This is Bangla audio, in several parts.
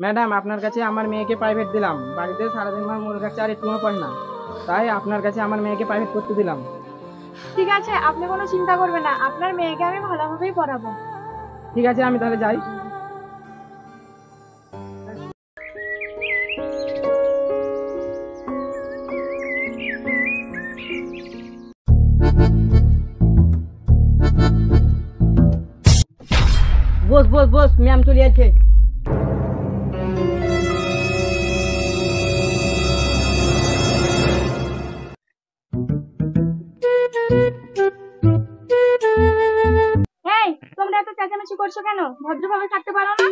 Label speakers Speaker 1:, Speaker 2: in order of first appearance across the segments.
Speaker 1: ম্যাডাম, আপনার কাছে আমার মেয়েকে প্রাইভেট দিলাম। বাড়িতে সারাদিন মনে রাখছে আর একটুও পড়ে না, তাই আপনার কাছে আমার মেয়েকে প্রাইভেট করতে দিলাম।
Speaker 2: ঠিক আছে, আপনি কোনো চিন্তা করবেন না, আপনার মেয়েকে আমি ভালোভাবেই পড়াবো।
Speaker 1: ঠিক আছে, আমি তাহলে যাই।
Speaker 3: বস বস বস, ম্যাম চলে আছে।
Speaker 2: এই, তোমরা এত চেঁচামেচি করছো কেন? ভদ্রভাবে থাকতে পারো না?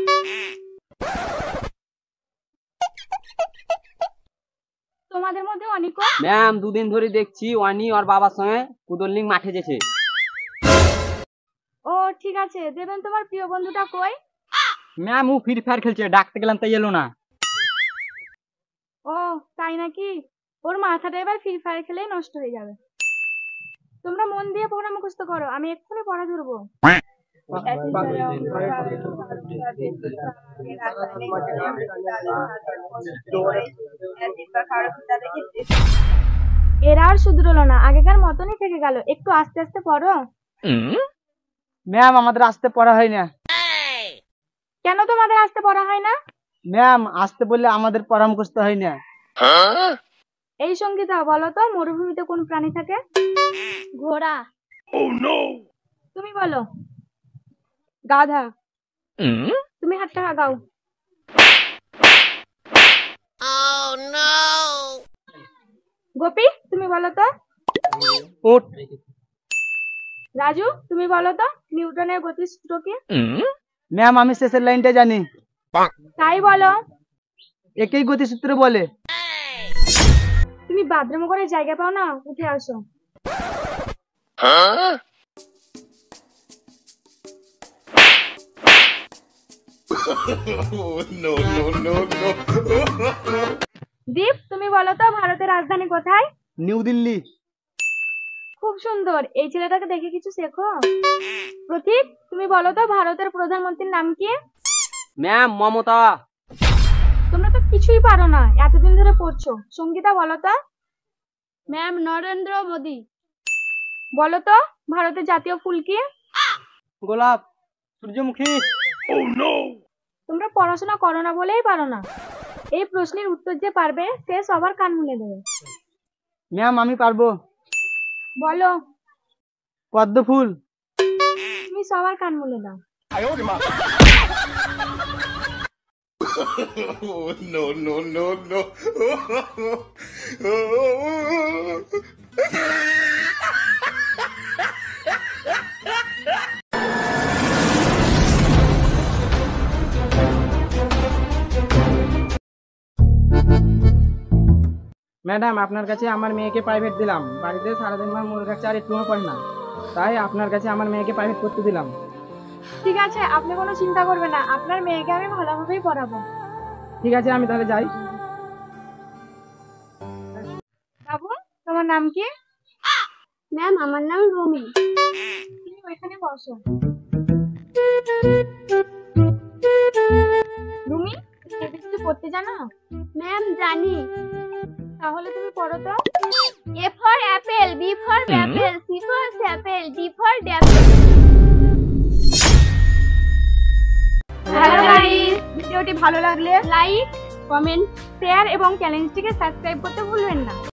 Speaker 2: তোমাদের মধ্যে অনেক।
Speaker 3: ম্যাম, দুদিন ধরে দেখছি ওয়ানি ওর বাবার সঙ্গে কুদরলিং মাঠে যেছে।
Speaker 2: ও ঠিক আছে, দেবেন তোমার প্রিয় বন্ধুটা কই?
Speaker 3: ম্যাম, ও ফ্রি ফায়ার খেলছে, ডাকতে গেলাম তাই এলো না।
Speaker 2: ও তাই নাকি? ওর মাথাটা এবার ফ্রি ফায়ার খেলেই নষ্ট হয়ে যাবে। তোমরা মন দিয়ে পড়া মুখস্থ করো, আমি এক্ষুনি পড়া ধরবো। এরা আর শুধরলো না, আগেকার মতনই থেকে গেল। একটু আস্তে আস্তে পড়ো।
Speaker 3: ম্যাম, আমাদের আসতে পড়া হয় না।
Speaker 2: কেন তোমাদের আসতে পড়া হয় না?
Speaker 3: ম্যাম, আসতে বললে আমাদের পড়া মুখস্থ হয় না।
Speaker 2: এই সঙ্গীতা, বলো তো মরুভূমিতে কোন প্রাণী থাকে? ঘোড়া। তুমি বলো। গাধা। তুমি হাতটা গাও। গোপী, তুমি বলো তো।
Speaker 3: উট।
Speaker 2: রাজু, তুমি বলো তো নিউটনের গতিসূত্র কি?
Speaker 3: ম্যাম, আমি শেষের লাইনটা জানি।
Speaker 2: তাই বলো।
Speaker 3: একই গতিসূত্র বলে।
Speaker 2: তুমি বাথরুম করে জায়গা পাও না, উঠে আসো। দীপ, তুমি বলো তো ভারতের রাজধানী কোথায়?
Speaker 3: নিউ দিল্লি।
Speaker 2: খুব সুন্দর, এই ছেলেটাকে দেখে কিছু শেখো। প্রতীক, তুমি বলো তো ভারতের প্রধানমন্ত্রীর নাম কি?
Speaker 3: ম্যাম, মমতা।
Speaker 2: তোমরা তো কিছুই পারো না, এতদিন ধরে পড়ছো। সঙ্গীতা, বলো তো। ম্যাম, নরেন্দ্র মোদি। বলো তো ভারতের জাতীয় ফুল কি?
Speaker 3: গোলাপ। সূর্যমুখী।
Speaker 2: তোমরা পড়াশোনা করো না বলেই পারো না। এই প্রশ্নের উত্তর যে পারবে সে সবার কান মুলে দেবে।
Speaker 3: ম্যাম, আমি পারবো।
Speaker 2: বলো।
Speaker 3: পদ্ম ফুল।
Speaker 2: তুমি সবার কান মুলে দাও।
Speaker 4: No, no, no, no.
Speaker 1: Madam, আপনার কাছে আমার মেয়েকে প্রাইভেট দিলাম। বাড়িতে সারাদিন মনে রাখছে আর একটুও পড়ে না, তাই আপনার কাছে আমার মেয়েকে প্রাইভেট করতে দিলাম।
Speaker 2: ঠিক আছে, আপনি কোনো চিন্তা করবেন না, আপনার মেয়েকে আমি ভালোভাবেই পড়াবো।
Speaker 1: ঠিক আছে, আমি তাহলে যাই।
Speaker 2: বাবু, তোমার নাম কি? ম্যাম, আমার নাম রুমি। তুমি ওইখানে বসো। রুমি, তুমি এবিসিডি পড়তে জানো? ম্যাম, জানি। তাহলে তুমি পড়ো তো। A for apple, B for apple, C for apple, D for dapple. Hello guys, ভিডিওটি ভালো লাগলে লাইক, কমেন্ট, শেয়ার এবং চ্যানেলটিকে সাবস্ক্রাইব করতে ভুলবেন না।